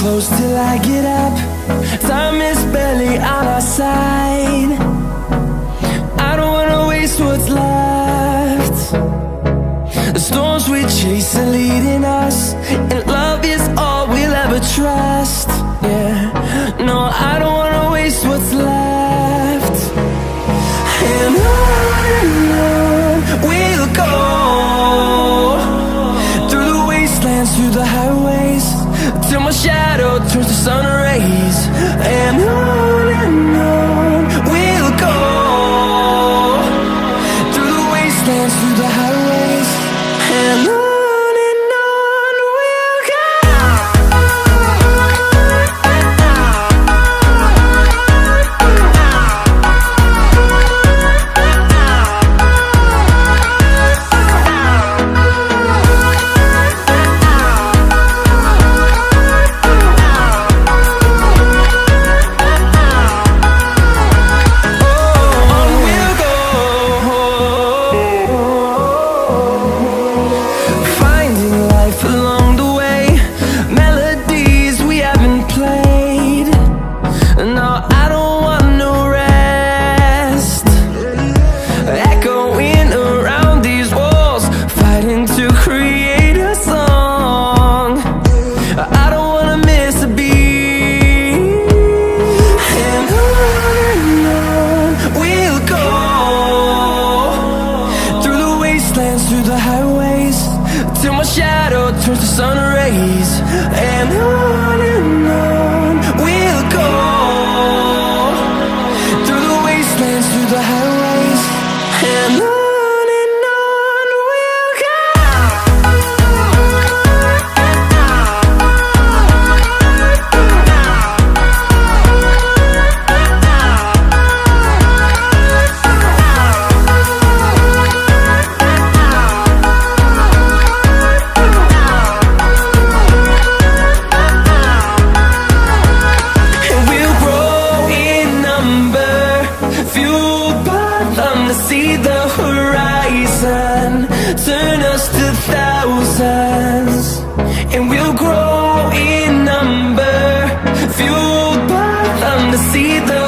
close till I get up. Time is barely on our side. I don't wanna waste what's left. The storms we chase are leading us, and love is all we'll ever trust. Yeah, no, I don't wanna waste what's left. And on we'll go, through the wastelands, through the highways, till my shadow turns to sun rays. And on we'll go, through the wastelands, through the highways, and on we'll go. Through the highways, till my shadow turns to sun rays. And on we'll go, through the wastelands, through the highways, and on we'll go. See the horizon, turn us to thousands, and we'll grow in number, fueled by them to see the